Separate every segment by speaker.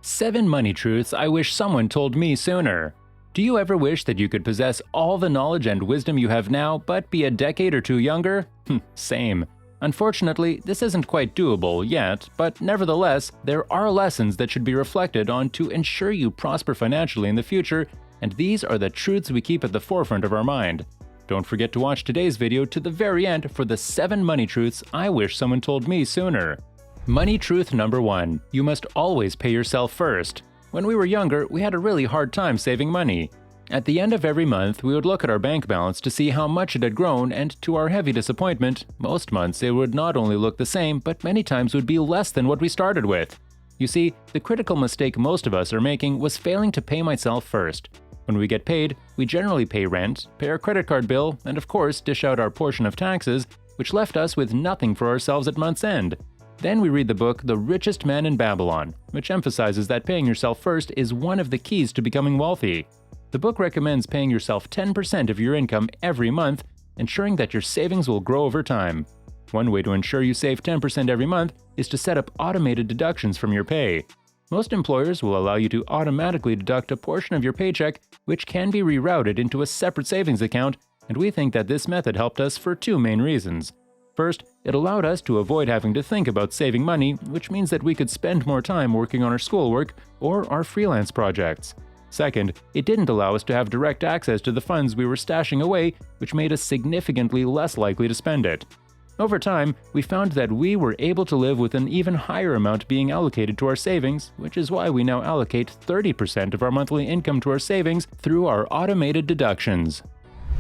Speaker 1: 7 money truths I wish someone told me sooner. Do you ever wish that you could possess all the knowledge and wisdom you have now, but be a decade or two younger? Same. Unfortunately, this isn't quite doable yet, but nevertheless, there are lessons that should be reflected on to ensure you prosper financially in the future, and these are the truths we keep at the forefront of our mind. Don't forget to watch today's video to the very end for the 7 money truths I wish someone told me sooner. Money truth number 1. You must always pay yourself first. When we were younger, we had a really hard time saving money. At the end of every month, we would look at our bank balance to see how much it had grown, and to our heavy disappointment, most months it would not only look the same, but many times would be less than what we started with. You see, the critical mistake most of us are making was failing to pay myself first. When we get paid, we generally pay rent, pay our credit card bill, and of course dish out our portion of taxes, which left us with nothing for ourselves at month's end. Then we read the book The Richest Man in Babylon, which emphasizes that paying yourself first is one of the keys to becoming wealthy. The book recommends paying yourself 10% of your income every month, ensuring that your savings will grow over time. One way to ensure you save 10% every month is to set up automated deductions from your pay. Most employers will allow you to automatically deduct a portion of your paycheck, which can be rerouted into a separate savings account, and we think that this method helped us for 2 main reasons. First, it allowed us to avoid having to think about saving money, which means that we could spend more time working on our schoolwork or our freelance projects. Second, it didn't allow us to have direct access to the funds we were stashing away, which made us significantly less likely to spend it. Over time, we found that we were able to live with an even higher amount being allocated to our savings, which is why we now allocate 30% of our monthly income to our savings through our automated deductions.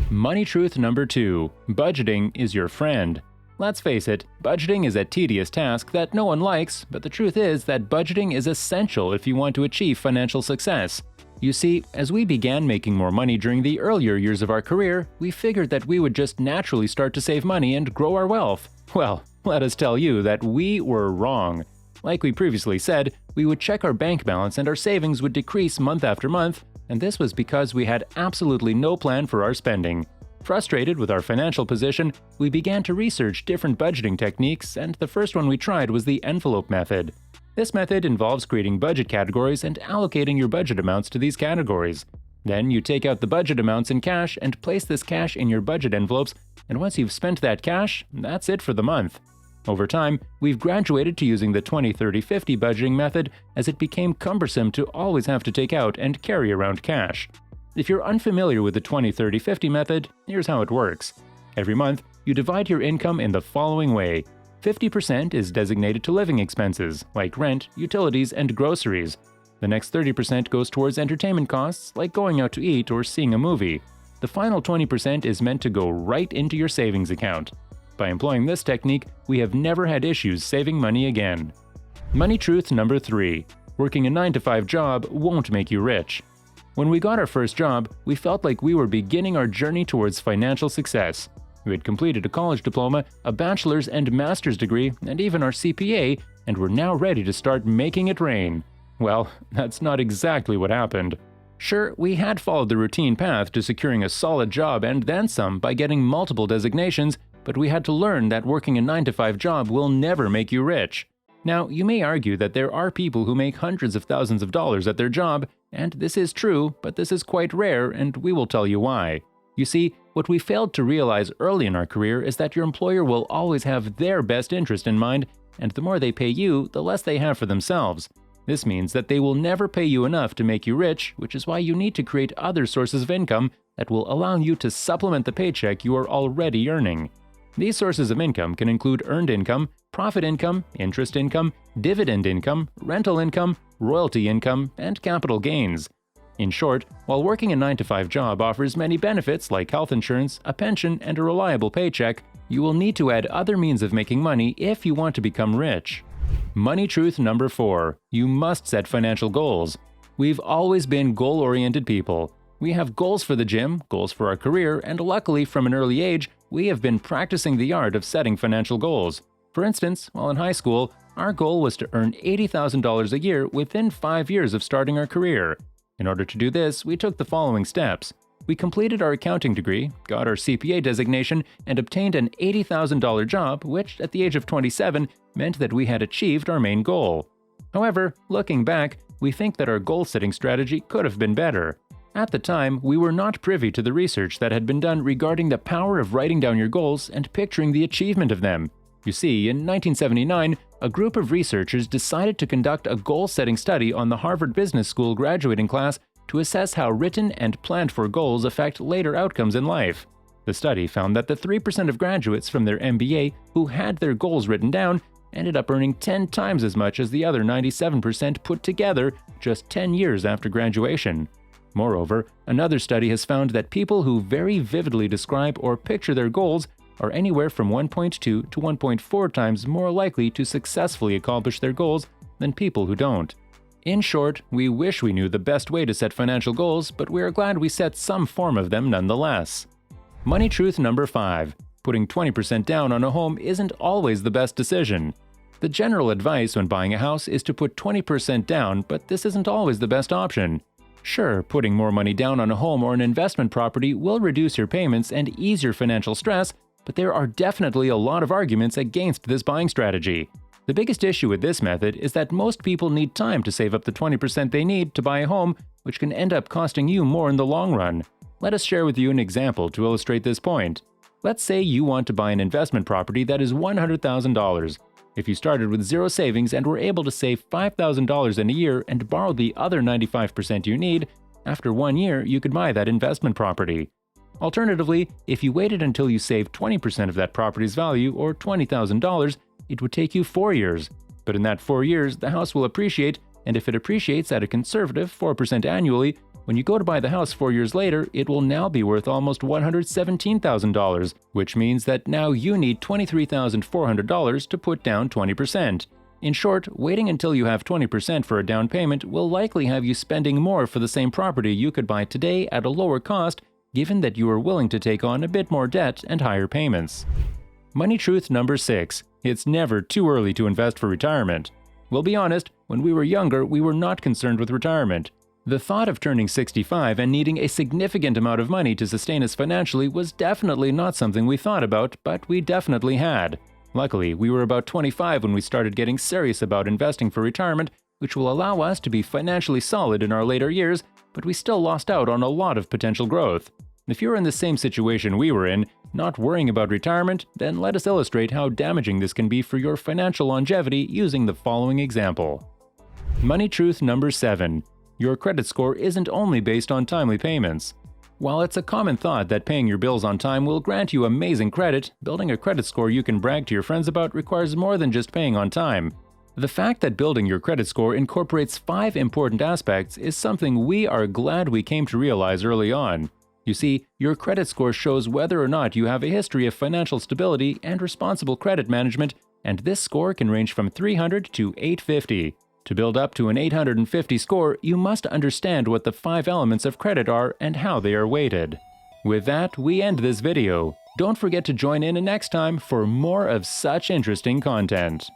Speaker 1: Money truth number 2. Budgeting is your friend. Let's face it, budgeting is a tedious task that no one likes, but the truth is that budgeting is essential if you want to achieve financial success. You see, as we began making more money during the earlier years of our career, we figured that we would just naturally start to save money and grow our wealth. Well, let us tell you that we were wrong. Like we previously said, we would check our bank balance and our savings would decrease month after month, and this was because we had absolutely no plan for our spending. Frustrated with our financial position, we began to research different budgeting techniques, and the first one we tried was the envelope method. This method involves creating budget categories and allocating your budget amounts to these categories. Then you take out the budget amounts in cash and place this cash in your budget envelopes, and once you've spent that cash, that's it for the month. Over time, we've graduated to using the 20-30-50 budgeting method, as it became cumbersome to always have to take out and carry around cash. If you're unfamiliar with the 20-30-50 method, here's how it works. Every month, you divide your income in the following way. 50% is designated to living expenses, like rent, utilities, and groceries. The next 30% goes towards entertainment costs, like going out to eat or seeing a movie. The final 20% is meant to go right into your savings account. By employing this technique, we have never had issues saving money again. Money truth number 3. Working a 9-to-5 job won't make you rich. When we got our first job, we felt like we were beginning our journey towards financial success. We had completed a college diploma, a bachelor's and master's degree, and even our CPA, and were now ready to start making it rain. Well, that's not exactly what happened. Sure, we had followed the routine path to securing a solid job and then some by getting multiple designations, but we had to learn that working a 9-to-5 job will never make you rich. Now, you may argue that there are people who make hundreds of thousands of dollars at their job, and this is true, but this is quite rare, and we will tell you why. You see, what we failed to realize early in our career is that your employer will always have their best interest in mind, and the more they pay you, the less they have for themselves. This means that they will never pay you enough to make you rich, which is why you need to create other sources of income that will allow you to supplement the paycheck you are already earning. These sources of income can include earned income, profit income, interest income, dividend income, rental income, royalty income, and capital gains. In short, while working a 9-to-5 job offers many benefits like health insurance, a pension, and a reliable paycheck, you will need to add other means of making money if you want to become rich. Money truth number 4. You must set financial goals. We've always been goal-oriented people. We have goals for the gym, goals for our career, and luckily from an early age, we have been practicing the art of setting financial goals. For instance, while in high school, our goal was to earn $80,000 a year within 5 years of starting our career. In order to do this, we took the following steps. We completed our accounting degree, got our CPA designation, and obtained an $80,000 job, which at the age of 27 meant that we had achieved our main goal. However, looking back, we think that our goal-setting strategy could have been better. At the time, we were not privy to the research that had been done regarding the power of writing down your goals and picturing the achievement of them. You see, in 1979, a group of researchers decided to conduct a goal-setting study on the Harvard Business School graduating class to assess how written and planned for goals affect later outcomes in life. The study found that the 3% of graduates from their MBA who had their goals written down ended up earning 10 times as much as the other 97% put together just 10 years after graduation. Moreover, another study has found that people who very vividly describe or picture their goals are anywhere from 1.2 to 1.4 times more likely to successfully accomplish their goals than people who don't. In short, we wish we knew the best way to set financial goals, but we are glad we set some form of them nonetheless. Money truth number 5. Putting 20% down on a home isn't always the best decision. The general advice when buying a house is to put 20% down, but this isn't always the best option. Sure, putting more money down on a home or an investment property will reduce your payments and ease your financial stress, but there are definitely a lot of arguments against this buying strategy. The biggest issue with this method is that most people need time to save up the 20% they need to buy a home, which can end up costing you more in the long run. Let us share with you an example to illustrate this point. Let's say you want to buy an investment property that is $100,000. If you started with zero savings and were able to save $5,000 in a year and borrow the other 95% you need, after 1 year you could buy that investment property. Alternatively, if you waited until you saved 20% of that property's value, or $20,000, it would take you 4 years. But in that 4 years, the house will appreciate, and if it appreciates at a conservative 4% annually, when you go to buy the house 4 years later, it will now be worth almost $117,000, which means that now you need $23,400 to put down 20%. In short, waiting until you have 20% for a down payment will likely have you spending more for the same property you could buy today at a lower cost, given that you are willing to take on a bit more debt and higher payments. Money truth number 6. It's never too early to invest for retirement. We'll be honest, when we were younger, we were not concerned with retirement. The thought of turning 65 and needing a significant amount of money to sustain us financially was definitely not something we thought about, but we definitely had. Luckily, we were about 25 when we started getting serious about investing for retirement, which will allow us to be financially solid in our later years, but we still lost out on a lot of potential growth. If you're in the same situation we were in, not worrying about retirement, then let us illustrate how damaging this can be for your financial longevity using the following example. Money truth number 7. Your credit score isn't only based on timely payments. While it's a common thought that paying your bills on time will grant you amazing credit, building a credit score you can brag to your friends about requires more than just paying on time. The fact that building your credit score incorporates 5 important aspects is something we are glad we came to realize early on. You see, your credit score shows whether or not you have a history of financial stability and responsible credit management, and this score can range from 300 to 850. To build up to an 850 score, you must understand what the 5 elements of credit are and how they are weighted. With that, we end this video. Don't forget to join in next time for more of such interesting content.